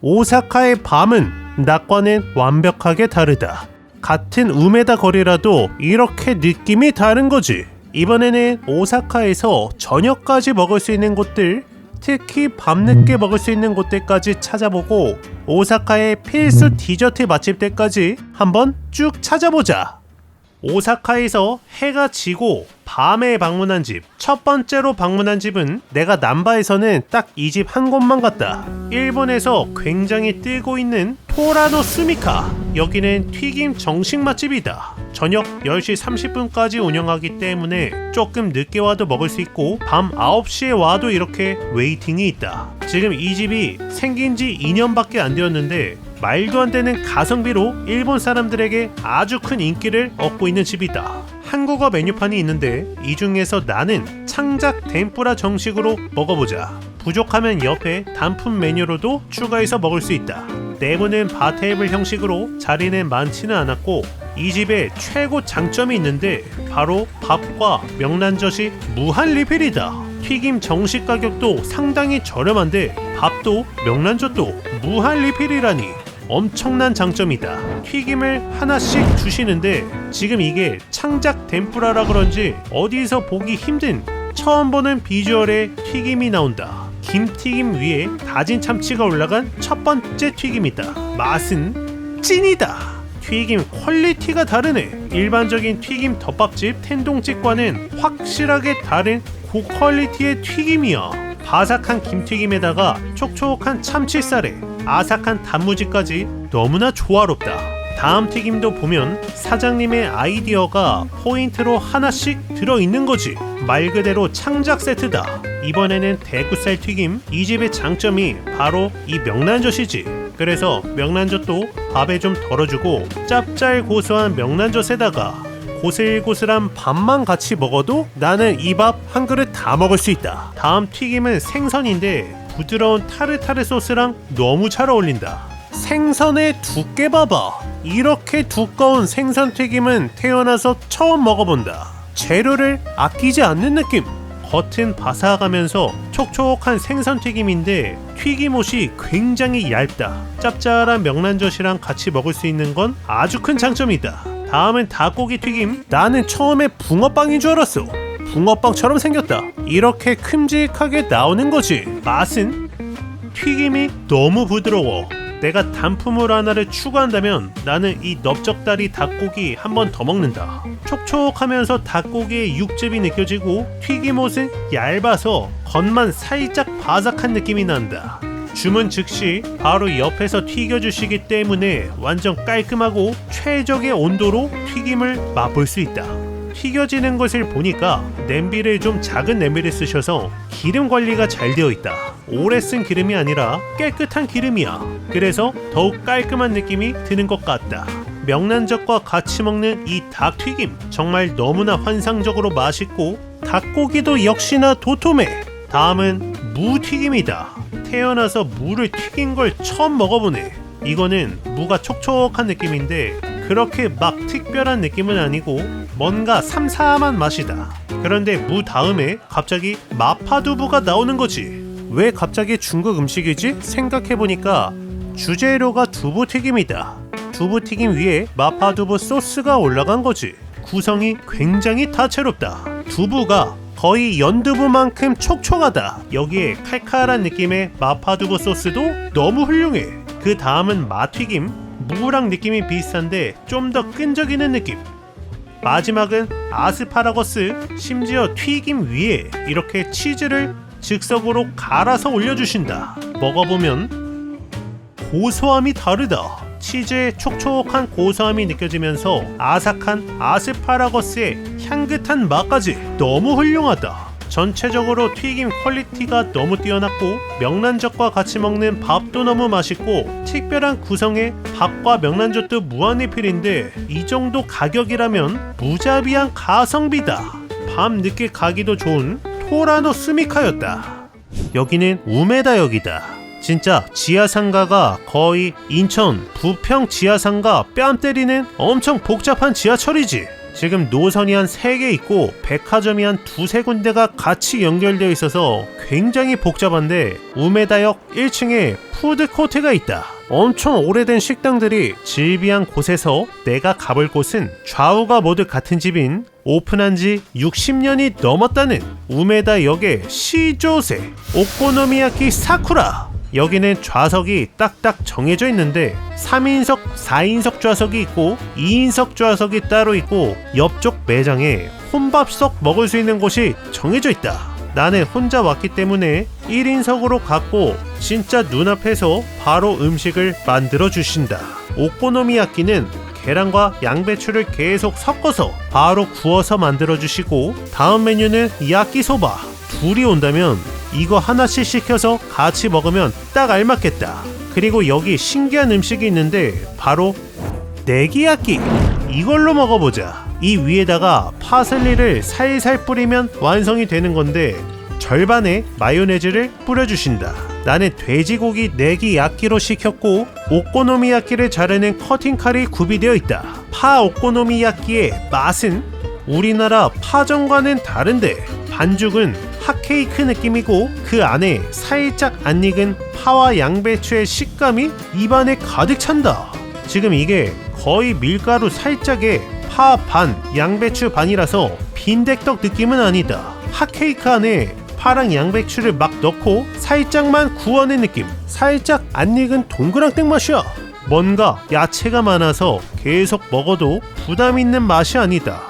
오사카의 밤은 낮과는 완벽하게 다르다. 같은 우메다 거리라도 이렇게 느낌이 다른 거지. 이번에는 오사카에서 저녁까지 먹을 수 있는 곳들, 특히 밤늦게 먹을 수 있는 곳들까지 찾아보고 오사카의 필수 디저트 맛집들까지 한번 쭉 찾아보자. 오사카에서 해가 지고 밤에 방문한 집, 첫 번째로 방문한 집은 내가 남바에서는 딱 이 집 한 곳만 갔다. 일본에서 굉장히 뜨고 있는 토라노 스미카. 여기는 튀김 정식 맛집이다. 저녁 10시 30분까지 운영하기 때문에 조금 늦게 와도 먹을 수 있고 밤 9시에 와도 이렇게 웨이팅이 있다. 지금 이 집이 생긴 지 2년밖에 안 되었는데 말도 안 되는 가성비로 일본 사람들에게 아주 큰 인기를 얻고 있는 집이다. 한국어 메뉴판이 있는데 이 중에서 나는 창작 덴뿌라 정식으로 먹어보자. 부족하면 옆에 단품 메뉴로도 추가해서 먹을 수 있다. 내부는 바테이블 형식으로 자리는 많지는 않았고 이 집의 최고 장점이 있는데 바로 밥과 명란젓이 무한 리필이다. 튀김 정식 가격도 상당히 저렴한데 밥도 명란젓도 무한 리필이라니 엄청난 장점이다. 튀김을 하나씩 주시는데 지금 이게 창작 덴뿌라라 그런지 어디서 보기 힘든 처음 보는 비주얼의 튀김이 나온다. 김튀김 위에 다진 참치가 올라간 첫 번째 튀김이다. 맛은 찐이다. 튀김 퀄리티가 다르네. 일반적인 튀김 덮밥집 텐동집과는 확실하게 다른 고퀄리티의 튀김이야. 바삭한 김튀김에다가 촉촉한 참치살에 아삭한 단무지까지 너무나 조화롭다. 다음 튀김도 보면 사장님의 아이디어가 포인트로 하나씩 들어있는 거지. 말 그대로 창작 세트다. 이번에는 대구살 튀김. 이 집의 장점이 바로 이 명란젓이지. 그래서 명란젓도 밥에 좀 덜어주고 짭짤 고소한 명란젓에다가 고슬고슬한 밥만 같이 먹어도 나는 이 밥 한 그릇 다 먹을 수 있다. 다음 튀김은 생선인데 부드러운 타르타르 소스랑 너무 잘 어울린다. 생선의 두께 봐봐. 이렇게 두꺼운 생선 튀김은 태어나서 처음 먹어본다. 재료를 아끼지 않는 느낌. 겉은 바삭하면서 촉촉한 생선 튀김인데 튀김옷이 굉장히 얇다. 짭짤한 명란젓이랑 같이 먹을 수 있는 건 아주 큰 장점이다. 다음은 닭고기 튀김. 나는 처음에 붕어빵인 줄 알았어. 붕어빵처럼 생겼다. 이렇게 큼직하게 나오는 거지. 맛은 튀김이 너무 부드러워. 내가 단품으로 하나를 추가한다면 나는 이 넓적다리 닭고기 한 번 더 먹는다. 촉촉하면서 닭고기의 육즙이 느껴지고 튀김옷은 얇아서 겉만 살짝 바삭한 느낌이 난다. 주문 즉시 바로 옆에서 튀겨주시기 때문에 완전 깔끔하고 최적의 온도로 튀김을 맛볼 수 있다. 튀겨지는 것을 보니까 냄비를 좀 작은 냄비를 쓰셔서 기름 관리가 잘 되어 있다. 오래 쓴 기름이 아니라 깨끗한 기름이야. 그래서 더욱 깔끔한 느낌이 드는 것 같다. 명란젓과 같이 먹는 이 닭튀김 정말 너무나 환상적으로 맛있고 닭고기도 역시나 도톰해. 다음은 무튀김이다. 태어나서 무를 튀긴 걸 처음 먹어보네. 이거는 무가 촉촉한 느낌인데 그렇게 막 특별한 느낌은 아니고 뭔가 삼삼한 맛이다. 그런데 무 다음에 갑자기 마파두부가 나오는 거지. 왜 갑자기 중국 음식이지? 생각해보니까 주재료가 두부튀김이다. 두부튀김 위에 마파두부 소스가 올라간 거지. 구성이 굉장히 다채롭다. 두부가 거의 연두부만큼 촉촉하다. 여기에 칼칼한 느낌의 마파두부 소스도 너무 훌륭해. 그 다음은 마튀김. 무랑 느낌이 비슷한데 좀 더 끈적이는 느낌. 마지막은 아스파라거스. 심지어 튀김 위에 이렇게 치즈를 즉석으로 갈아서 올려주신다. 먹어보면 고소함이 다르다. 치즈의 촉촉한 고소함이 느껴지면서 아삭한 아스파라거스의 향긋한 맛까지 너무 훌륭하다. 전체적으로 튀김 퀄리티가 너무 뛰어났고 명란젓과 같이 먹는 밥도 너무 맛있고 특별한 구성의 밥과 명란젓도 무한리필인데 이 정도 가격이라면 무자비한 가성비다. 밤 늦게 가기도 좋은 토라노 스미카였다. 여기는 우메다역이다. 진짜 지하상가가 거의 인천 부평 지하상가 뺨 때리는 엄청 복잡한 지하철이지. 지금 노선이 한 3개 있고 백화점이 한 2-3군데가 같이 연결되어 있어서 굉장히 복잡한데 우메다역 1층에 푸드코트가 있다. 엄청 오래된 식당들이 질비한 곳에서 내가 가볼 곳은 좌우가 모두 같은 집인 오픈한 지 60년이 넘었다는 우메다역의 시조세 오코노미야키 사쿠라. 여기는 좌석이 딱딱 정해져 있는데 3인석, 4인석 좌석이 있고 2인석 좌석이 따로 있고 옆쪽 매장에 혼밥석 먹을 수 있는 곳이 정해져 있다. 나는 혼자 왔기 때문에 1인석으로 갔고 진짜 눈앞에서 바로 음식을 만들어 주신다. 오코노미야끼는 계란과 양배추를 계속 섞어서 바로 구워서 만들어 주시고 다음 메뉴는 야끼소바. 둘이 온다면 이거 하나씩 시켜서 같이 먹으면 딱 알맞겠다. 그리고 여기 신기한 음식이 있는데 바로 네기야끼. 이걸로 먹어보자. 이 위에다가 파슬리를 살살 뿌리면 완성이 되는 건데 절반에 마요네즈를 뿌려주신다. 나는 돼지고기 네기야끼로 시켰고 오코노미야끼를 자르는 커팅칼이 구비되어 있다. 파 오코노미야끼의 맛은 우리나라 파전과는 다른데 반죽은 핫케이크 느낌이고 그 안에 살짝 안 익은 파와 양배추의 식감이 입안에 가득 찬다. 지금 이게 거의 밀가루 살짝에 파 반, 양배추 반이라서 빈대떡 느낌은 아니다. 핫케이크 안에 파랑 양배추를 막 넣고 살짝만 구워낸 느낌. 살짝 안 익은 동그랑땡 맛이야. 뭔가 야채가 많아서 계속 먹어도 부담 있는 맛이 아니다.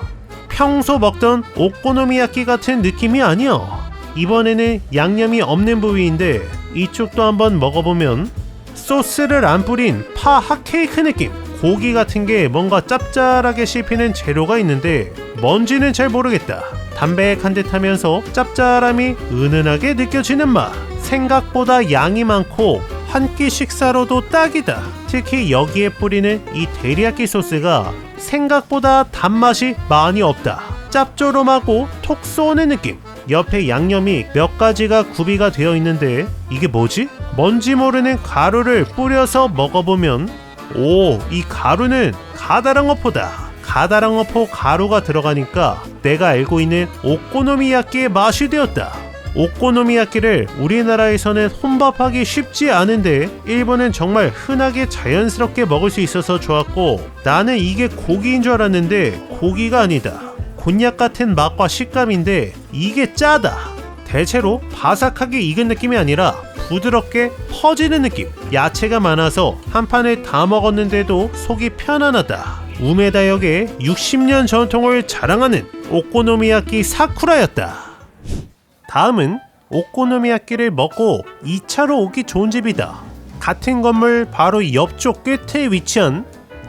평소 먹던 오코노미야끼 같은 느낌이 아니야. 이번에는 양념이 없는 부위인데 이쪽도 한번 먹어보면 소스를 안 뿌린 파 핫케이크 느낌. 고기 같은 게 뭔가 짭짤하게 씹히는 재료가 있는데 뭔지는 잘 모르겠다. 담백한 듯 하면서 짭짤함이 은은하게 느껴지는 맛. 생각보다 양이 많고 한 끼 식사로도 딱이다. 특히 여기에 뿌리는 이 데리야끼 소스가 생각보다 단맛이 많이 없다. 짭조름하고 톡 쏘는 느낌. 옆에 양념이 몇 가지가 구비가 되어 있는데 이게 뭐지? 뭔지 모르는 가루를 뿌려서 먹어보면 오, 이 가루는 가다랑어포다. 가다랑어포 가루가 들어가니까 내가 알고 있는 오코노미야끼의 맛이 되었다. 오코노미야끼를 우리나라에서는 혼밥하기 쉽지 않은데 일본은 정말 흔하게 자연스럽게 먹을 수 있어서 좋았고 나는 이게 고기인 줄 알았는데 고기가 아니다. 곤약 같은 맛과 식감인데 이게 짜다. 대체로 바삭하게 익은 느낌이 아니라 부드럽게 퍼지는 느낌. 야채가 많아서 한 판을 다 먹었는데도 속이 편안하다. 우메다역의 60년 전통을 자랑하는 오코노미야끼 사쿠라였다. 다음은 오코노미야끼를 먹고 2차로 오기 좋은 집이다. 같은 건물 바로 옆쪽 끝에 위치한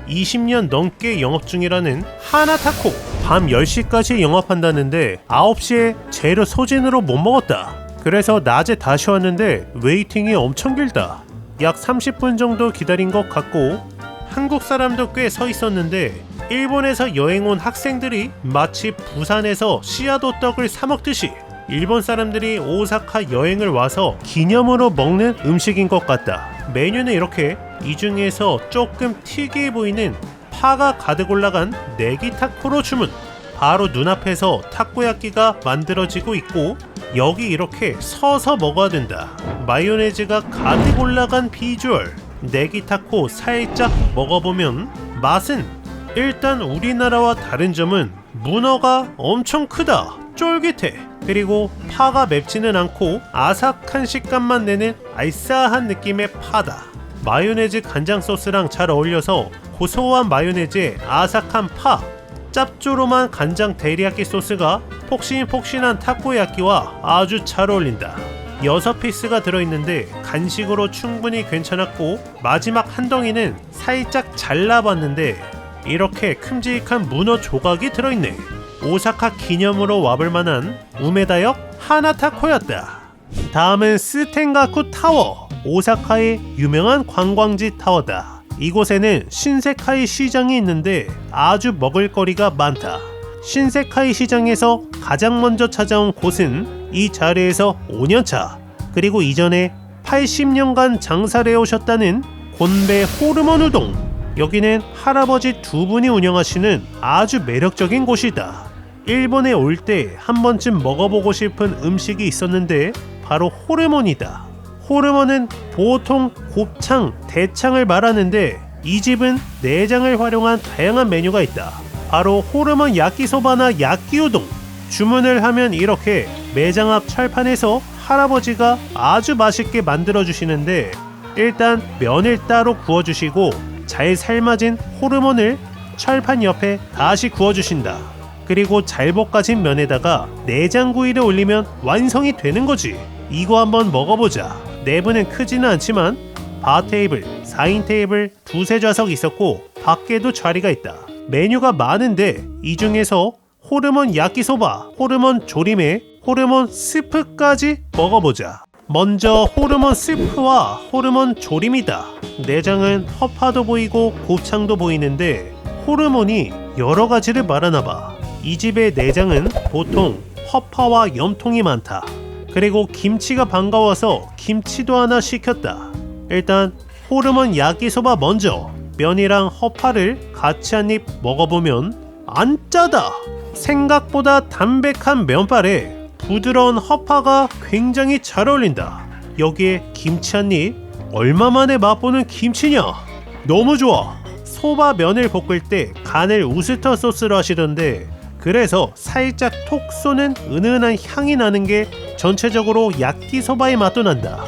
20년 넘게 영업 중이라는 하나타코. 밤 10시까지 영업한다는데 9시에 재료 소진으로 못 먹었다. 그래서 낮에 다시 왔는데 웨이팅이 엄청 길다. 약 30분 정도 기다린 것 같고 한국 사람도 꽤 서 있었는데 일본에서 여행 온 학생들이 마치 부산에서 씨앗호 떡을 사 먹듯이 일본 사람들이 오사카 여행을 와서 기념으로 먹는 음식인 것 같다. 메뉴는 이렇게 이 중에서 조금 특이해 보이는 파가 가득 올라간 네기타코로 주문. 바로 눈앞에서 타코야끼가 만들어지고 있고 여기 이렇게 서서 먹어야 된다. 마요네즈가 가득 올라간 비주얼. 네기타코 살짝 먹어보면 맛은 일단 우리나라와 다른 점은 문어가 엄청 크다. 쫄깃해. 그리고 파가 맵지는 않고 아삭한 식감만 내는 알싸한 느낌의 파다. 마요네즈 간장 소스랑 잘 어울려서 고소한 마요네즈에 아삭한 파, 짭조름한 간장 데리야끼 소스가 폭신폭신한 타코야끼와 아주 잘 어울린다. 6피스가 들어있는데 간식으로 충분히 괜찮았고 마지막 한 덩이는 살짝 잘라봤는데 이렇게 큼직한 문어 조각이 들어있네. 오사카 기념으로 와볼 만한 우메다역 하나타코였다. 다음은 스텐가쿠 타워. 오사카의 유명한 관광지 타워다. 이곳에는 신세카이 시장이 있는데 아주 먹을거리가 많다. 신세카이 시장에서 가장 먼저 찾아온 곳은 이 자리에서 5년차 그리고 이전에 80년간 장사를 해오셨다는 곤베 호르몬 우동. 여기는 할아버지 두 분이 운영하시는 아주 매력적인 곳이다. 일본에 올 때 한 번쯤 먹어보고 싶은 음식이 있었는데 바로 호르몬이다. 호르몬은 보통 곱창, 대창을 말하는데 이 집은 내장을 활용한 다양한 메뉴가 있다. 바로 호르몬 야끼소바나 야끼우동. 주문을 하면 이렇게 매장 앞 철판에서 할아버지가 아주 맛있게 만들어 주시는데 일단 면을 따로 구워주시고 잘 삶아진 호르몬을 철판 옆에 다시 구워주신다. 그리고 잘 볶아진 면에다가 내장구이를 올리면 완성이 되는 거지. 이거 한번 먹어보자. 내부는 크지는 않지만 바 테이블, 4인 테이블 두세 좌석 있었고 밖에도 자리가 있다. 메뉴가 많은데 이 중에서 호르몬 야끼소바, 호르몬 조림에 호르몬 스프까지 먹어보자. 먼저 호르몬 스프와 호르몬 조림이다. 내장은 허파도 보이고 곱창도 보이는데 호르몬이 여러 가지를 말하나봐. 이 집의 내장은 보통 허파와 염통이 많다. 그리고 김치가 반가워서 김치도 하나 시켰다. 일단 호르몬 야끼소바 먼저 면이랑 허파를 같이 한 입 먹어보면 안 짜다. 생각보다 담백한 면발에 부드러운 허파가 굉장히 잘 어울린다. 여기에 김치 한 입. 얼마만에 맛보는 김치냐? 너무 좋아. 소바 면을 볶을 때 간을 우스터 소스로 하시던데 그래서 살짝 톡 쏘는 은은한 향이 나는 게 전체적으로 야끼소바의 맛도 난다.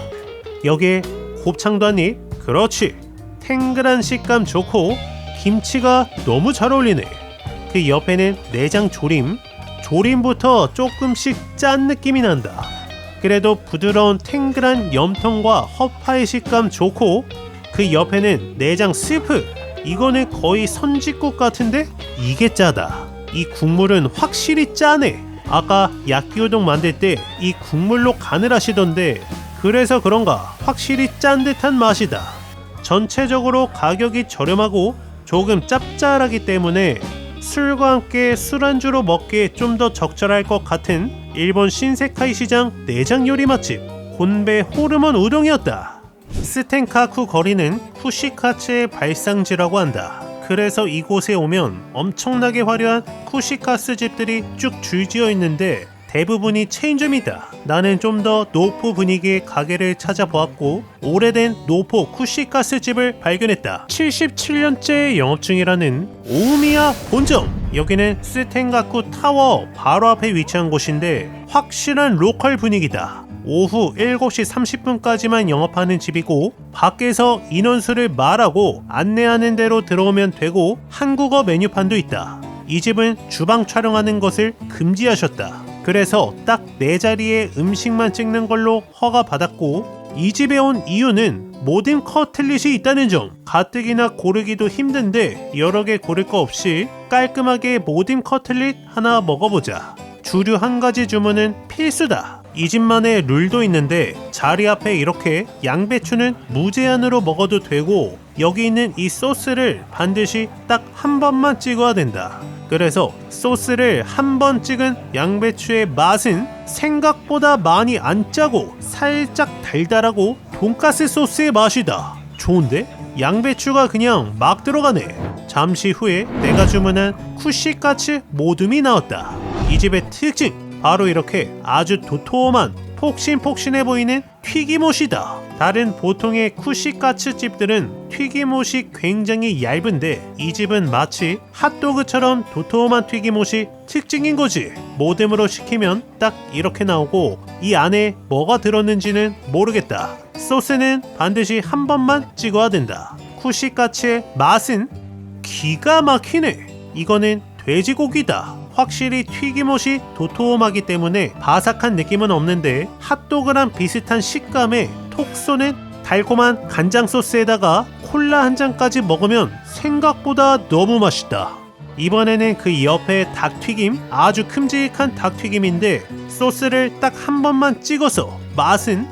여기에 곱창도 한 입. 그렇지. 탱글한 식감 좋고 김치가 너무 잘 어울리네. 그 옆에는 내장 조림. 조림부터 조금씩 짠 느낌이 난다. 그래도 부드러운 탱글한 염통과 허파의 식감 좋고 그 옆에는 내장 스프. 이거는 거의 선짓국 같은데 이게 짜다. 이 국물은 확실히 짜네. 아까 야끼우동 만들 때 이 국물로 간을 하시던데 그래서 그런가 확실히 짠 듯한 맛이다. 전체적으로 가격이 저렴하고 조금 짭짤하기 때문에 술과 함께 술안주로 먹기에 좀 더 적절할 것 같은 일본 신세카이 시장 내장 요리 맛집 곤베 호르몬 우동이었다. 스텐카쿠 거리는 쿠시카츠의 발상지라고 한다. 그래서 이곳에 오면 엄청나게 화려한 쿠시카스 집들이 쭉 줄지어 있는데 대부분이 체인점이다. 나는 좀 더 노포 분위기의 가게를 찾아보았고 오래된 노포 쿠시카스 집을 발견했다. 77년째 영업 중이라는 오미야 본점. 여기는 스텐가쿠 타워 바로 앞에 위치한 곳인데 확실한 로컬 분위기다. 오후 7시 30분까지만 영업하는 집이고 밖에서 인원수를 말하고 안내하는 대로 들어오면 되고 한국어 메뉴판도 있다. 이 집은 주방 촬영하는 것을 금지하셨다. 그래서 딱 내 자리에 음식만 찍는 걸로 허가받았고 이 집에 온 이유는 모든 커틀릿이 있다는 점. 가뜩이나 고르기도 힘든데 여러 개 고를 거 없이 깔끔하게 모든 커틀릿 하나 먹어보자. 주류 한 가지 주문은 필수다. 이 집만의 룰도 있는데 자리 앞에 이렇게 양배추는 무제한으로 먹어도 되고 여기 있는 이 소스를 반드시 딱 한 번만 찍어야 된다. 그래서 소스를 한 번 찍은 양배추의 맛은 생각보다 많이 안 짜고 살짝 달달하고 돈가스 소스의 맛이다. 좋은데? 양배추가 그냥 막 들어가네. 잠시 후에 내가 주문한 쿠시카츠 모듬이 나왔다. 이 집의 특징 바로 이렇게 아주 도톰한 폭신폭신해 보이는 튀김옷이다. 다른 보통의 쿠시카츠 집들은 튀김옷이 굉장히 얇은데 이 집은 마치 핫도그처럼 도톰한 튀김옷이 특징인 거지. 모듬으로 시키면 딱 이렇게 나오고 이 안에 뭐가 들었는지는 모르겠다. 소스는 반드시 한 번만 찍어야 된다. 쿠시카츠의 맛은 기가 막히네. 이거는 돼지고기다. 확실히 튀김옷이 도톰하기 때문에 바삭한 느낌은 없는데 핫도그랑 비슷한 식감에 톡 쏘는 달콤한 간장 소스에다가 콜라 한 잔까지 먹으면 생각보다 너무 맛있다. 이번에는 그 옆에 닭튀김, 아주 큼직한 닭튀김인데 소스를 딱 한 번만 찍어서 맛은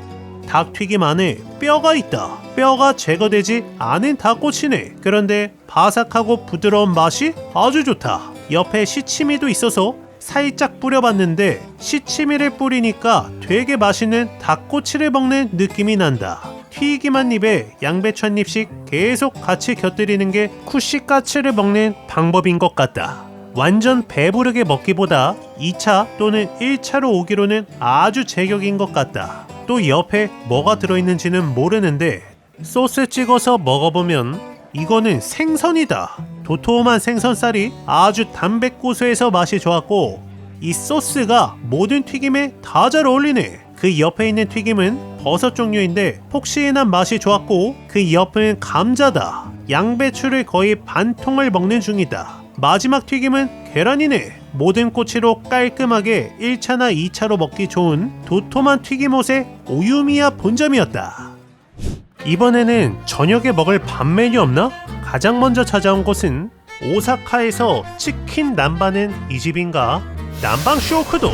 닭튀김 안에 뼈가 있다. 뼈가 제거되지 않은 닭꼬치네. 그런데 바삭하고 부드러운 맛이 아주 좋다. 옆에 시치미도 있어서 살짝 뿌려봤는데 시치미를 뿌리니까 되게 맛있는 닭꼬치를 먹는 느낌이 난다. 튀김 한 입에 양배추 한 입씩 계속 같이 곁들이는 게 쿠시카츠를 먹는 방법인 것 같다. 완전 배부르게 먹기보다 2차 또는 1차로 오기로는 아주 제격인 것 같다. 또 옆에 뭐가 들어있는지는 모르는데 소스 찍어서 먹어보면 이거는 생선이다. 도톰한 생선살이 아주 담백고소해서 맛이 좋았고 이 소스가 모든 튀김에 다 잘 어울리네. 그 옆에 있는 튀김은 버섯 종류인데 폭신한 맛이 좋았고 그 옆은 감자다. 양배추를 거의 반 통을 먹는 중이다. 마지막 튀김은 계란이네. 모든 꼬치로 깔끔하게 1차나 2차로 먹기 좋은 도톰한 튀김옷의 오유미야 본점이었다. 이번에는 저녁에 먹을 밥 메뉴 없나? 가장 먼저 찾아온 곳은 오사카에서 치킨 남반은 이 집인가? 남방 쇼크도.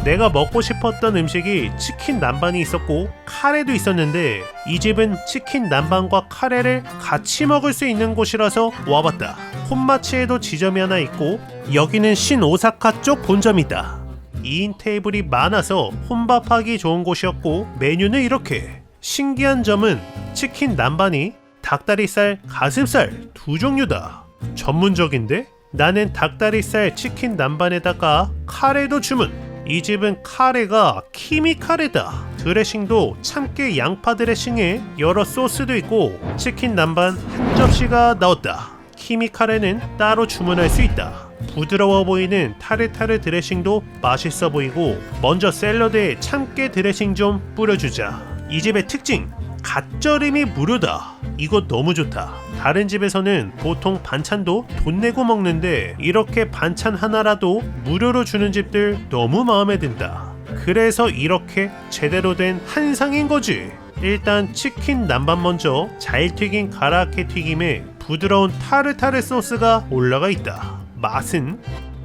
내가 먹고 싶었던 음식이 치킨 남반이 있었고 카레도 있었는데 이 집은 치킨 남반과 카레를 같이 먹을 수 있는 곳이라서 와봤다. 폰마치에도 지점이 하나 있고 여기는 신오사카 쪽 본점이다. 2인 테이블이 많아서 혼밥하기 좋은 곳이었고 메뉴는 이렇게. 신기한 점은 치킨 남반이 닭다리살, 가슴살 두 종류다. 전문적인데? 나는 닭다리살 치킨 남반에다가 카레도 주문. 이 집은 카레가 키미 카레다. 드레싱도 참깨 양파 드레싱에 여러 소스도 있고 치킨 남반 한 접시가 나왔다. 키미 카레는 따로 주문할 수 있다. 부드러워 보이는 타르타르 드레싱도 맛있어 보이고 먼저 샐러드에 참깨 드레싱 좀 뿌려주자. 이 집의 특징! 갓절임이 무료다. 이거 너무 좋다. 다른 집에서는 보통 반찬도 돈 내고 먹는데 이렇게 반찬 하나라도 무료로 주는 집들 너무 마음에 든다. 그래서 이렇게 제대로 된 한상인 거지. 일단 치킨 남반 먼저 잘 튀긴 가라아케 튀김에 부드러운 타르타르 소스가 올라가 있다. 맛은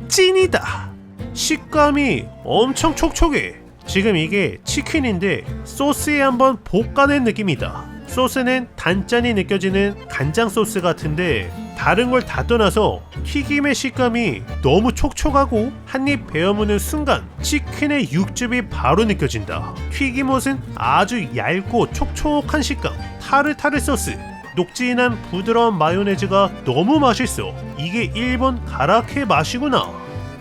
찐이다. 식감이 엄청 촉촉해. 지금 이게 치킨인데 소스에 한번 볶아낸 느낌이다. 소스는 단짠이 느껴지는 간장 소스 같은데 다른 걸 다 떠나서 튀김의 식감이 너무 촉촉하고 한입 베어무는 순간 치킨의 육즙이 바로 느껴진다. 튀김옷은 아주 얇고 촉촉한 식감, 타르타르 소스, 녹진한 부드러운 마요네즈가 너무 맛있어. 이게 일본 가라아케 맛이구나.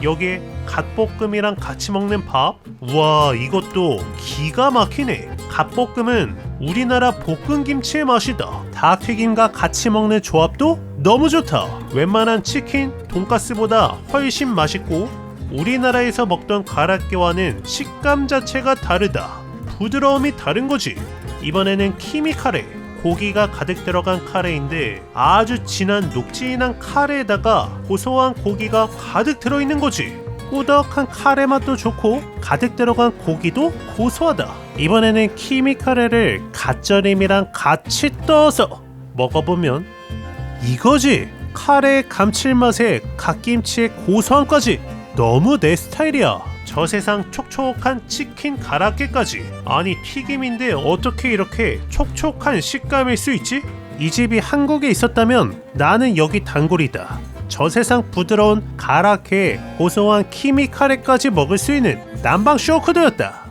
여기에 갓볶음이랑 같이 먹는 밥? 우와, 이것도 기가 막히네. 갓볶음은 우리나라 볶음김치의 맛이다. 닭튀김과 같이 먹는 조합도 너무 좋다. 웬만한 치킨, 돈가스보다 훨씬 맛있고 우리나라에서 먹던 가라아케와는 식감 자체가 다르다. 부드러움이 다른 거지. 이번에는 키미 카레. 고기가 가득 들어간 카레인데 아주 진한 녹진한 카레에다가 고소한 고기가 가득 들어있는 거지. 꾸덕한 카레 맛도 좋고 가득 들어간 고기도 고소하다. 이번에는 키미 카레를 갓절임이랑 같이 떠서 먹어보면 이거지. 카레의 감칠맛에 갓김치의 고소함까지 너무 내 스타일이야. 저 세상 촉촉한 치킨 가라아케까지. 아니 튀김인데 어떻게 이렇게 촉촉한 식감일 수 있지? 이 집이 한국에 있었다면 나는 여기 단골이다. 저 세상 부드러운 가라아케에 고소한 키미 카레까지 먹을 수 있는 남방 쇼크도였다.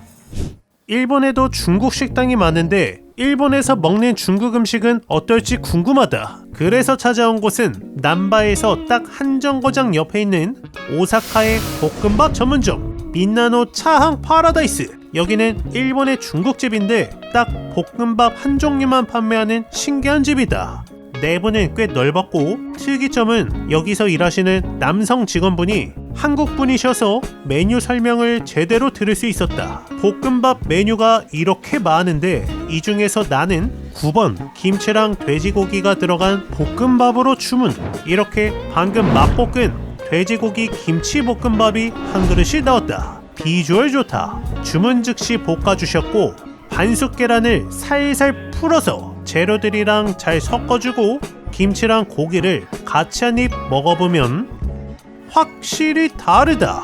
일본에도 중국 식당이 많은데 일본에서 먹는 중국 음식은 어떨지 궁금하다. 그래서 찾아온 곳은 남바에서 딱 한 정거장 옆에 있는 오사카의 볶음밥 전문점 민나노 차항 파라다이스. 여기는 일본의 중국집인데 딱 볶음밥 한 종류만 판매하는 신기한 집이다. 내부는 꽤 넓었고 특이점은 여기서 일하시는 남성 직원분이 한국분이셔서 메뉴 설명을 제대로 들을 수 있었다. 볶음밥 메뉴가 이렇게 많은데 이 중에서 나는 9번 김치랑 돼지고기가 들어간 볶음밥으로 주문. 이렇게 방금 맛볶은 돼지고기 김치볶음밥이 한 그릇이 나왔다. 비주얼 좋다. 주문 즉시 볶아주셨고 반숙 계란을 살살 풀어서 재료들이랑 잘 섞어주고 김치랑 고기를 같이 한 입 먹어보면 확실히 다르다.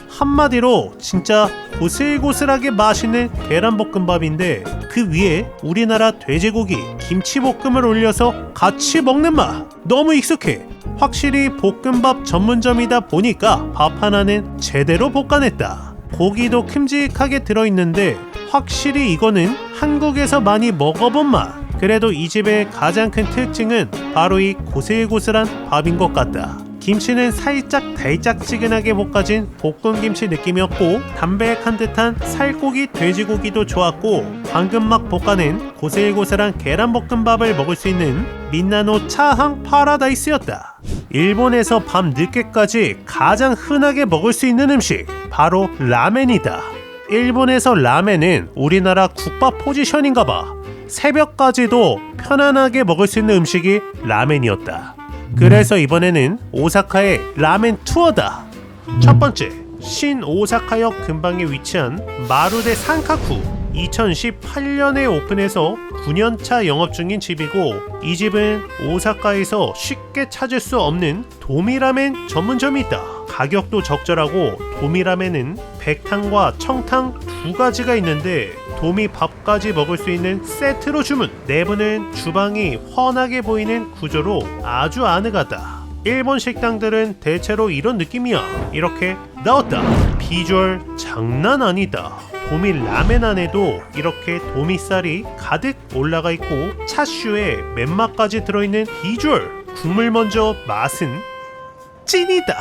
한마디로 진짜 고슬고슬하게 맛있는 계란볶음밥인데 그 위에 우리나라 돼지고기 김치볶음을 올려서 같이 먹는 맛. 너무 익숙해. 확실히 볶음밥 전문점이다 보니까 밥 하나는 제대로 볶아냈다. 고기도 큼직하게 들어있는데 확실히 이거는 한국에서 많이 먹어본 맛. 그래도 이 집의 가장 큰 특징은 바로 이 고슬고슬한 밥인 것 같다. 김치는 살짝 달짝지근하게 볶아진 볶음김치 느낌이었고 담백한 듯한 살코기 돼지고기도 좋았고 방금 막 볶아낸 고슬고슬한 계란볶음밥을 먹을 수 있는 민나노 차항 파라다이스였다. 일본에서 밤 늦게까지 가장 흔하게 먹을 수 있는 음식 바로 라멘이다. 일본에서 라멘은 우리나라 국밥 포지션인가봐. 새벽까지도 편안하게 먹을 수 있는 음식이 라멘이었다. 그래서 이번에는 오사카의 라멘 투어다. 첫 번째, 신오사카역 근방에 위치한 마루데 산카쿠. 2018년에 오픈해서 9년차 영업 중인 집이고 이 집은 오사카에서 쉽게 찾을 수 없는 도미라멘 전문점이 있다. 가격도 적절하고 도미라멘은 백탕과 청탕 두 가지가 있는데 도미밥까지 먹을 수 있는 세트로 주문. 내부는 주방이 훤하게 보이는 구조로 아주 아늑하다. 일본 식당들은 대체로 이런 느낌이야. 이렇게 나왔다. 비주얼 장난 아니다. 도미 라멘 안에도 이렇게 도미살이 가득 올라가 있고 차슈에 맨맛까지 들어있는 비주얼. 국물 먼저 맛은 찐이다.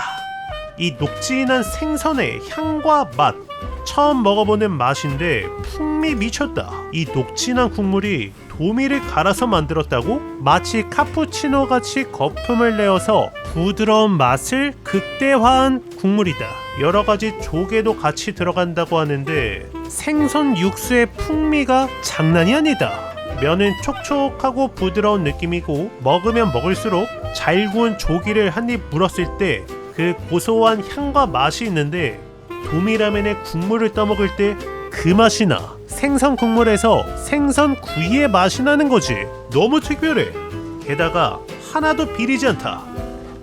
이 녹진한 생선의 향과 맛 처음 먹어보는 맛인데 풍미 미쳤다. 이 녹진한 국물이 도미를 갈아서 만들었다고? 마치 카푸치노같이 거품을 내어서 부드러운 맛을 극대화한 국물이다. 여러가지 조개도 같이 들어간다고 하는데 생선 육수의 풍미가 장난이 아니다. 면은 촉촉하고 부드러운 느낌이고 먹으면 먹을수록 잘 구운 조기를 한 입 물었을 때 그 고소한 향과 맛이 있는데 도미라멘의 국물을 떠먹을 때 그 맛이 나. 생선 국물에서 생선 구이의 맛이 나는 거지. 너무 특별해. 게다가 하나도 비리지 않다.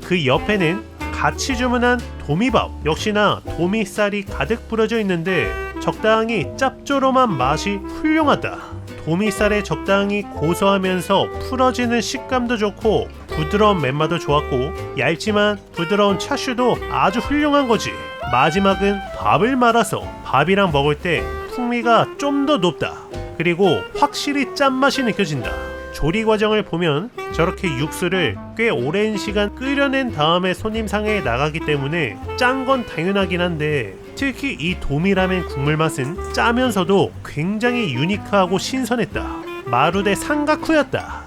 그 옆에는 같이 주문한 도미밥. 역시나 도미살이 가득 뿌려져 있는데 적당히 짭조름한 맛이 훌륭하다. 도미살에 적당히 고소하면서 풀어지는 식감도 좋고 부드러운 맨맛도 좋았고 얇지만 부드러운 차슈도 아주 훌륭한 거지. 마지막은 밥을 말아서 밥이랑 먹을 때 풍미가 좀 더 높다. 그리고 확실히 짠맛이 느껴진다. 조리 과정을 보면 저렇게 육수를 꽤 오랜 시간 끓여낸 다음에 손님상에 나가기 때문에 짠 건 당연하긴 한데 특히 이 도미라멘 국물 맛은 짜면서도 굉장히 유니크하고 신선했다. 마루데 산가쿠였다.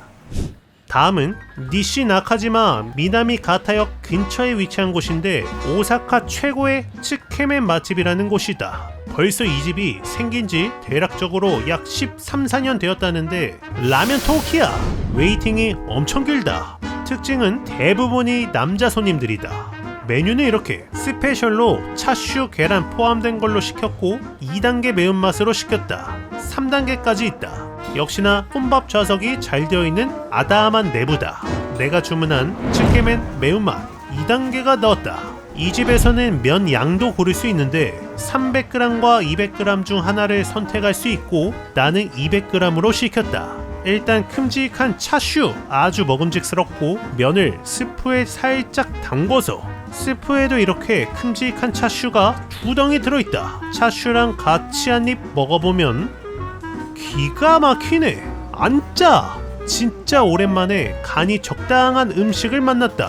다음은 니시 나카지마 미나미 가타역 근처에 위치한 곳인데 오사카 최고의 츠케멘 맛집이라는 곳이다. 벌써 이 집이 생긴지 대략적으로 약 13, 14년 되었다는데 라면 토키야. 웨이팅이 엄청 길다. 특징은 대부분이 남자 손님들이다. 메뉴는 이렇게 스페셜로 차슈 계란 포함된 걸로 시켰고 2단계 매운맛으로 시켰다. 3단계까지 있다. 역시나 혼밥 좌석이 잘 되어있는 아담한 내부다. 내가 주문한 츠케멘 매운맛 2단계가 넣었다. 이 집에서는 면 양도 고를 수 있는데 300g과 200g 중 하나를 선택할 수 있고 나는 200g으로 시켰다. 일단 큼직한 차슈 아주 먹음직스럽고 면을 스프에 살짝 담궈서 스프에도 이렇게 큼직한 차슈가 2덩이 들어있다. 차슈랑 같이 한 입 먹어보면 기가 막히네. 안 짜. 진짜 오랜만에 간이 적당한 음식을 만났다.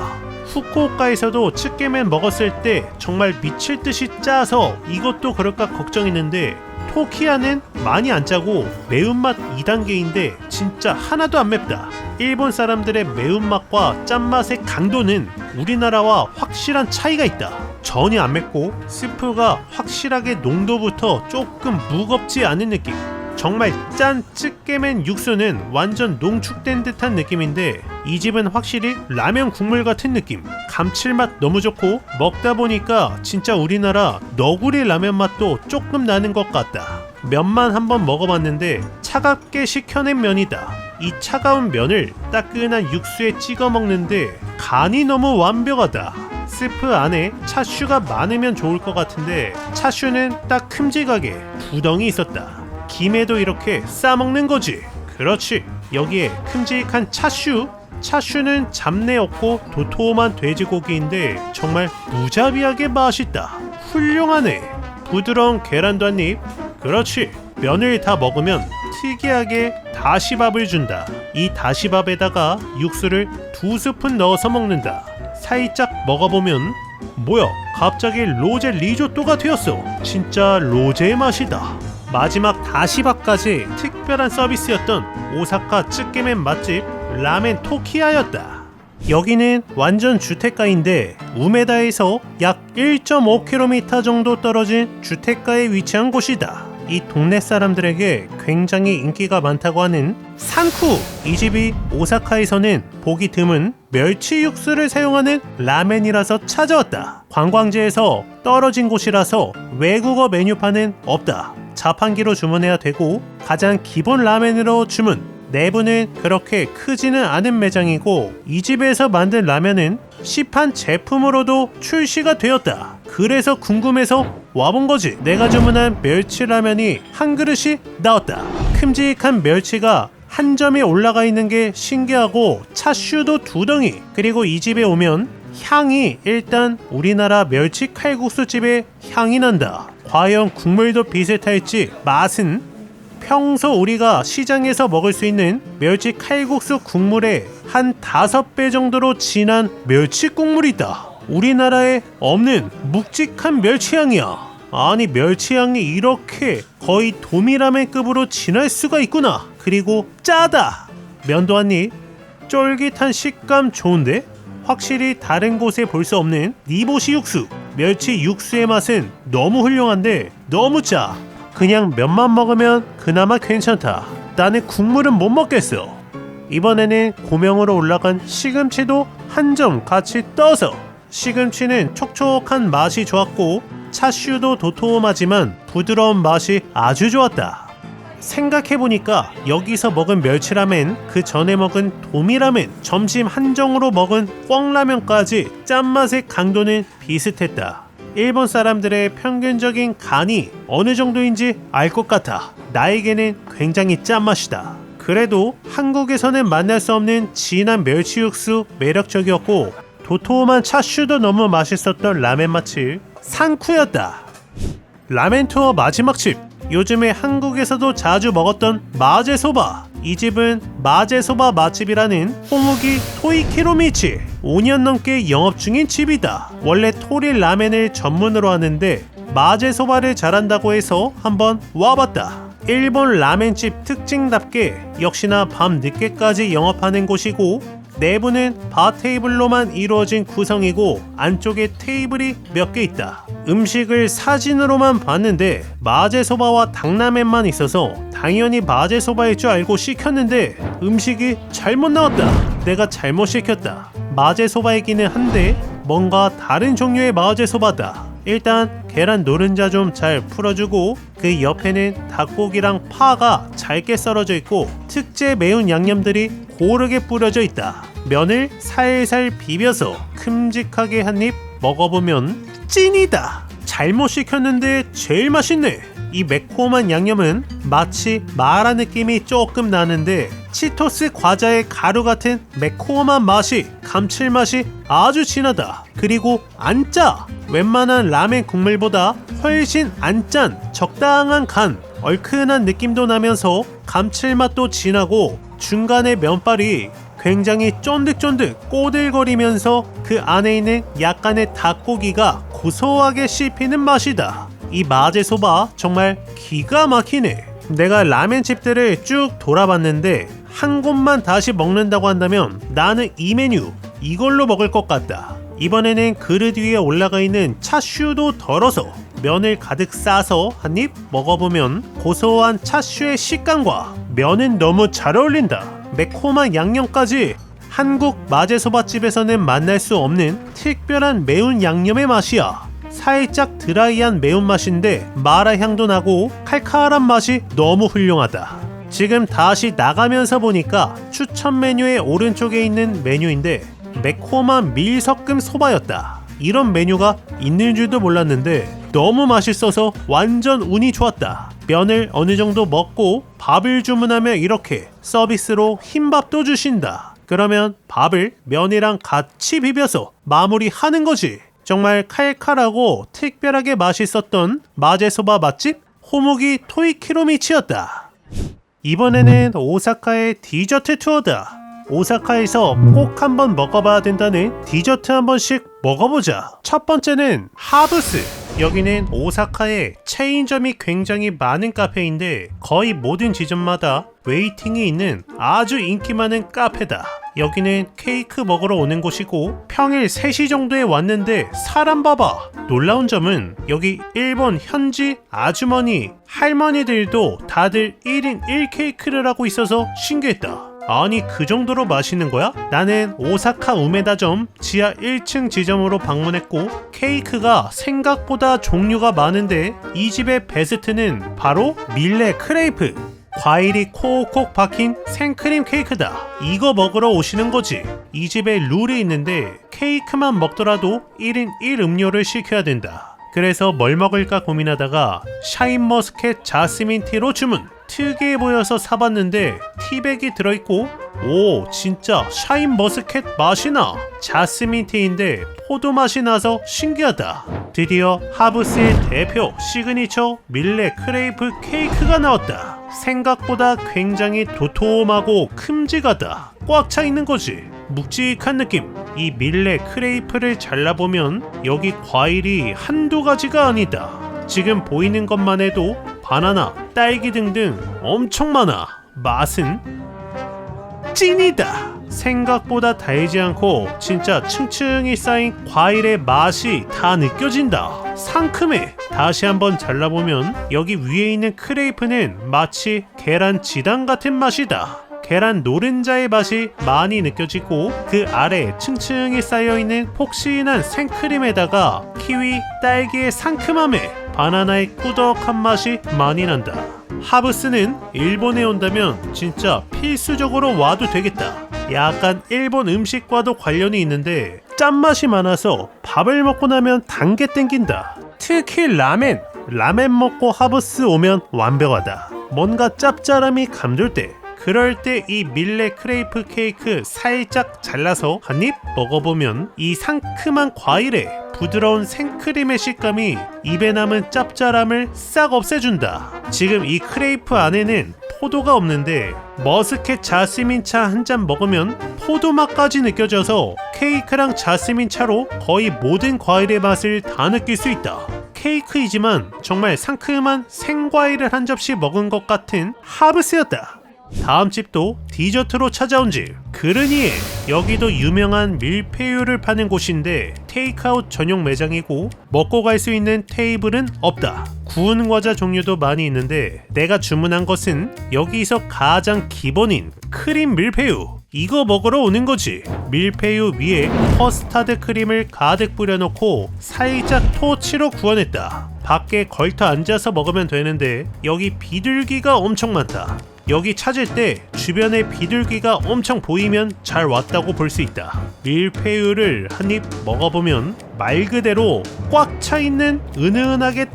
후쿠오카에서도 츠케멘 먹었을 때 정말 미칠 듯이 짜서 이것도 그럴까 걱정했는데 토키야는 많이 안 짜고 매운맛 2단계인데 진짜 하나도 안 맵다. 일본 사람들의 매운맛과 짠맛의 강도는 우리나라와 확실한 차이가 있다. 전혀 안 맵고 스프가 확실하게 농도부터 조금 무겁지 않은 느낌. 정말 짠 츠케멘 육수는 완전 농축된 듯한 느낌인데 이 집은 확실히 라면 국물 같은 느낌. 감칠맛 너무 좋고 먹다 보니까 진짜 우리나라 너구리 라면 맛도 조금 나는 것 같다. 면만 한번 먹어봤는데 차갑게 식혀낸 면이다. 이 차가운 면을 따끈한 육수에 찍어 먹는데 간이 너무 완벽하다. 스프 안에 차슈가 많으면 좋을 것 같은데 차슈는 딱 큼직하게 2덩이 있었다. 김에도 이렇게 싸먹는 거지. 그렇지. 여기에 큼직한 차슈. 차슈는 잡내 없고 도톰한 돼지고기인데 정말 무자비하게 맛있다. 훌륭하네. 부드러운 계란도 한 입. 그렇지. 면을 다 먹으면 특이하게 다시밥을 준다. 이 다시밥에다가 육수를 2스푼 넣어서 먹는다. 살짝 먹어보면 뭐야, 갑자기 로제 리조또가 되었어. 진짜 로제의 맛이다. 마지막 다시밥까지 특별한 서비스였던 오사카 츠케멘 맛집 라멘 토키야였다. 여기는 완전 주택가인데 우메다에서 약 1.5km 정도 떨어진 주택가에 위치한 곳이다. 이 동네 사람들에게 굉장히 인기가 많다고 하는 산쿠! 이 집이 오사카에서는 보기 드문 멸치 육수를 사용하는 라멘이라서 찾아왔다. 관광지에서 떨어진 곳이라서 외국어 메뉴판은 없다. 자판기로 주문해야 되고 가장 기본 라멘으로 주문. 내부는 그렇게 크지는 않은 매장이고 이 집에서 만든 라면은 시판 제품으로도 출시가 되었다. 그래서 궁금해서 와본 거지. 내가 주문한 멸치 라면이 한 그릇이 나왔다. 큼직한 멸치가 한 점이 올라가 있는 게 신기하고 차슈도 2덩이. 그리고 이 집에 오면 향이 일단 우리나라 멸치 칼국수 집의 향이 난다. 과연 국물도 비슷할지 맛은 평소 우리가 시장에서 먹을 수 있는 멸치 칼국수 국물의 한 5배 정도로 진한 멸치 국물이다. 우리나라에 없는 묵직한 멸치향이야. 아니, 멸치향이 이렇게 거의 도미라멘급으로 진할 수가 있구나. 그리고 짜다. 면도 한입. 쫄깃한 식감 좋은데? 확실히 다른 곳에 볼 수 없는 니보시 육수. 멸치 육수의 맛은 너무 훌륭한데 너무 짜. 그냥 면만 먹으면 그나마 괜찮다. 나는 국물은 못 먹겠어. 이번에는 고명으로 올라간 시금치도 한 점 같이 떠서. 시금치는 촉촉한 맛이 좋았고 차슈도 도톰하지만 부드러운 맛이 아주 좋았다. 생각해보니까 여기서 먹은 멸치라멘, 그 전에 먹은 도미라멘, 점심 한정으로 먹은 꿩라면까지 짠맛의 강도는 비슷했다. 일본 사람들의 평균적인 간이 어느 정도인지 알 것 같아. 나에게는 굉장히 짠맛이다. 그래도 한국에서는 만날 수 없는 진한 멸치 육수 매력적이었고 도톰한 차슈도 너무 맛있었던 라멘 맛집 산쿠였다. 라멘 투어 마지막 집. 요즘에 한국에서도 자주 먹었던 마제소바. 이 집은 마제소바 맛집이라는 호무기 토이키로미치. 5년 넘게 영업 중인 집이다. 원래 토리 라멘을 전문으로 하는데 마제소바를 잘한다고 해서 한번 와봤다. 일본 라멘집 특징답게 역시나 밤 늦게까지 영업하는 곳이고 내부는 바 테이블로만 이루어진 구성이고 안쪽에 테이블이 몇 개 있다. 음식을 사진으로만 봤는데 마제소바와 닭라멘만 있어서 당연히 마제소바일 줄 알고 시켰는데 음식이 잘못 나왔다. 내가 잘못 시켰다. 마제소바이기는 한데 뭔가 다른 종류의 마제소바다. 일단 계란 노른자 좀 잘 풀어주고 그 옆에는 닭고기랑 파가 잘게 썰어져 있고 특제 매운 양념들이 고르게 뿌려져 있다. 면을 살살 비벼서 큼직하게 한 입 먹어보면 찐이다. 잘못 시켰는데 제일 맛있네. 이 매콤한 양념은 마치 마라 느낌이 조금 나는데 치토스 과자의 가루 같은 매콤한 맛이, 감칠맛이 아주 진하다. 그리고 안 짜. 웬만한 라멘 국물보다 훨씬 안 짠 적당한 간, 얼큰한 느낌도 나면서 감칠맛도 진하고 중간에 면발이 굉장히 쫀득쫀득 꼬들거리면서 그 안에 있는 약간의 닭고기가 고소하게 씹히는 맛이다. 이 마제소바 정말 기가 막히네. 내가 라멘집들을 쭉 돌아봤는데 한 곳만 다시 먹는다고 한다면 나는 이 메뉴 이걸로 먹을 것 같다. 이번에는 그릇 위에 올라가 있는 차슈도 덜어서 면을 가득 싸서 한 입 먹어보면 고소한 차슈의 식감과 면은 너무 잘 어울린다. 매콤한 양념까지 한국 마제소바집에서는 만날 수 없는 특별한 매운 양념의 맛이야. 살짝 드라이한 매운맛인데 마라 향도 나고 칼칼한 맛이 너무 훌륭하다. 지금 다시 나가면서 보니까 추천 메뉴의 오른쪽에 있는 메뉴인데 매콤한 밀섞음 소바였다. 이런 메뉴가 있는 줄도 몰랐는데 너무 맛있어서 완전 운이 좋았다. 면을 어느 정도 먹고 밥을 주문하면 이렇게 서비스로 흰밥도 주신다. 그러면 밥을 면이랑 같이 비벼서 마무리하는 거지. 정말 칼칼하고 특별하게 맛있었던 마제소바 맛집 호무기 토이키로미치였다. 이번에는 오사카의 디저트 투어다. 오사카에서 꼭 한번 먹어봐야 된다는 디저트 한 번씩 먹어보자. 첫 번째는 하브스. 여기는 오사카에 체인점이 굉장히 많은 카페인데 거의 모든 지점마다 웨이팅이 있는 아주 인기 많은 카페다. 여기는 케이크 먹으러 오는 곳이고 평일 3시 정도에 왔는데 사람 봐봐. 놀라운 점은 여기 일본 현지 아주머니, 할머니들도 다들 1인 1케이크를 하고 있어서 신기했다. 아니 그 정도로 맛있는 거야? 나는 오사카 우메다점 지하 1층 지점으로 방문했고 케이크가 생각보다 종류가 많은데 이 집의 베스트는 바로 밀레 크레이프. 과일이 콕콕 박힌 생크림 케이크다. 이거 먹으러 오시는 거지. 이 집에 룰이 있는데 케이크만 먹더라도 1인 1음료를 시켜야 된다. 그래서 뭘 먹을까 고민하다가 샤인머스켓 자스민티로 주문. 특이해 보여서 사봤는데 티백이 들어있고 오 진짜 샤인머스켓 맛이 나. 자스민티인데 포도 맛이 나서 신기하다. 드디어 하브스의 대표 시그니처 밀레 크레이프 케이크가 나왔다. 생각보다 굉장히 도톰하고 큼직하다. 꽉 차 있는 거지. 묵직한 느낌. 이 밀레 크레이프를 잘라보면 여기 과일이 한두 가지가 아니다. 지금 보이는 것만 해도 바나나, 딸기 등등 엄청 많아. 맛은 찐이다. 생각보다 달지 않고 진짜 층층이 쌓인 과일의 맛이 다 느껴진다. 상큼해. 다시 한번 잘라보면 여기 위에 있는 크레이프는 마치 계란 지단 같은 맛이다. 계란 노른자의 맛이 많이 느껴지고 그 아래 층층이 쌓여있는 폭신한 생크림에다가 키위, 딸기의 상큼함에 바나나의 꾸덕한 맛이 많이 난다. 하브스는 일본에 온다면 진짜 필수적으로 와도 되겠다. 약간 일본 음식과도 관련이 있는데 짠맛이 많아서 밥을 먹고 나면 단 게 땡긴다. 특히 라멘 먹고 하브스 오면 완벽하다. 뭔가 짭짤함이 감돌 때 그럴 때 이 밀레 크레이프 케이크 살짝 잘라서 한 입 먹어보면 이 상큼한 과일에 부드러운 생크림의 식감이 입에 남은 짭짤함을 싹 없애준다. 지금 이 크레이프 안에는 포도가 없는데 머스켓 자스민 차 한 잔 먹으면 포도 맛까지 느껴져서 케이크랑 자스민 차로 거의 모든 과일의 맛을 다 느낄 수 있다. 케이크이지만 정말 상큼한 생과일을 한 접시 먹은 것 같은 하브스였다. 다음 집도 디저트로 찾아온 집 그르니에. 여기도 유명한 밀푀유를 파는 곳인데 테이크아웃 전용 매장이고 먹고 갈 수 있는 테이블은 없다. 구운 과자 종류도 많이 있는데 내가 주문한 것은 여기서 가장 기본인 크림 밀푀유. 이거 먹으러 오는 거지. 밀푀유 위에 커스타드 크림을 가득 뿌려놓고 살짝 토치로 구워냈다. 밖에 걸터 앉아서 먹으면 되는데 여기 비둘기가 엄청 많다. 여기 찾을 때 주변에 비둘기가 엄청 보이면 잘 왔다고 볼 수 있다. 밀푀유를 한 입 먹어보면 말 그대로 꽉 차있는 은은하게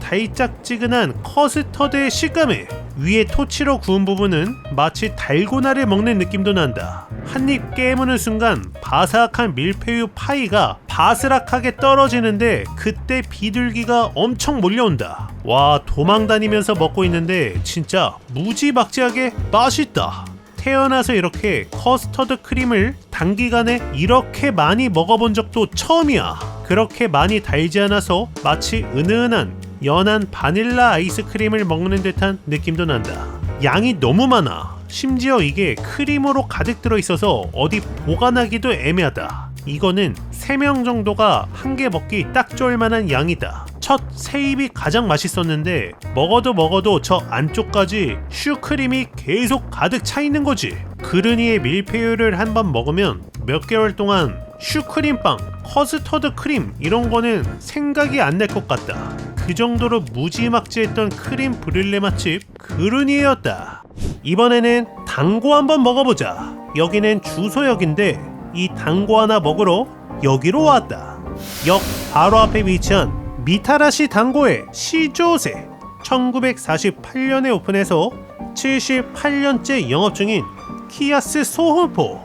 달짝지근한 커스터드의 식감에 위에 토치로 구운 부분은 마치 달고나를 먹는 느낌도 난다. 한 입 깨무는 순간 바삭한 밀푀유 파이가 바스락하게 떨어지는데 그때 비둘기가 엄청 몰려온다. 와, 도망다니면서 먹고 있는데 진짜 무지막지하게 맛있다. 태어나서 이렇게 커스터드 크림을 단기간에 이렇게 많이 먹어본 적도 처음이야. 그렇게 많이 달지 않아서 마치 은은한 연한 바닐라 아이스크림을 먹는 듯한 느낌도 난다. 양이 너무 많아. 심지어 이게 크림으로 가득 들어있어서 어디 보관하기도 애매하다. 이거는 3명 정도가 한 개 먹기 딱 좋을 만한 양이다. 첫 세입이 가장 맛있었는데 먹어도 저 안쪽까지 슈크림이 계속 가득 차 있는 거지. 그르니의 밀푀유를 한번 먹으면 몇 개월 동안 슈크림빵, 커스터드 크림 이런 거는 생각이 안 날 것 같다. 그 정도로 무지막지했던 크림 브릴레 맛집 그르니였다. 이번에는 당고 한번 먹어보자. 여기는 주소역인데 이 당고 하나 먹으러 여기로 왔다. 역 바로 앞에 위치한 미타라시 당고의 시조세. 1948년에 오픈해서 78년째 영업 중인 키야스 소혼포.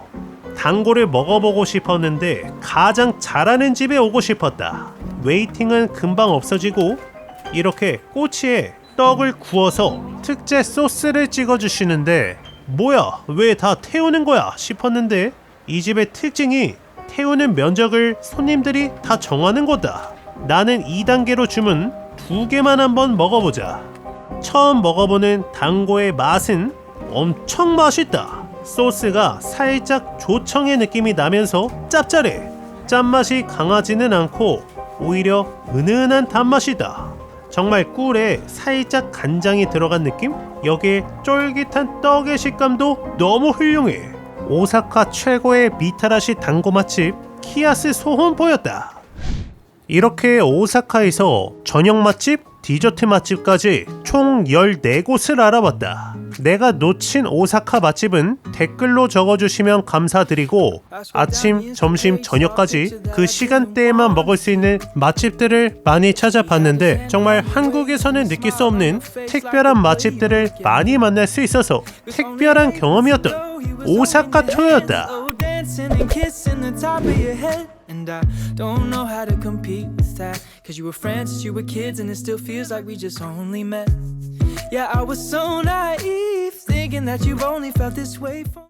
당고를 먹어보고 싶었는데 가장 잘하는 집에 오고 싶었다. 웨이팅은 금방 없어지고 이렇게 꼬치에 떡을 구워서 특제 소스를 찍어주시는데 뭐야 왜 다 태우는 거야 싶었는데 이 집의 특징이 태우는 면적을 손님들이 다 정하는 거다. 나는 2단계로 주문 2개만 한번 먹어보자. 처음 먹어보는 단고의 맛은 엄청 맛있다. 소스가 살짝 조청의 느낌이 나면서 짭짤해. 짠맛이 강하지는 않고 오히려 은은한 단맛이다. 정말 꿀에 살짝 간장이 들어간 느낌? 여기에 쫄깃한 떡의 식감도 너무 훌륭해. 오사카 최고의 미타라시 단고 맛집 키야스 소혼포였다. 이렇게 오사카에서 저녁 맛집, 디저트 맛집까지 총 14곳을 알아봤다. 내가 놓친 오사카 맛집은 댓글로 적어주시면 감사드리고 아침, 점심, 저녁까지 그 시간대에만 먹을 수 있는 맛집들을 많이 찾아봤는데 정말 한국에서는 느낄 수 없는 특별한 맛집들을 많이 만날 수 있어서 특별한 경험이었던 오사카 투어였다. And kissing the top of your head. And I don't know how to compete with that. Cause you were friends since you were kids and it still feels like we just only met. Yeah, I was so naive, thinking that you've only felt this way for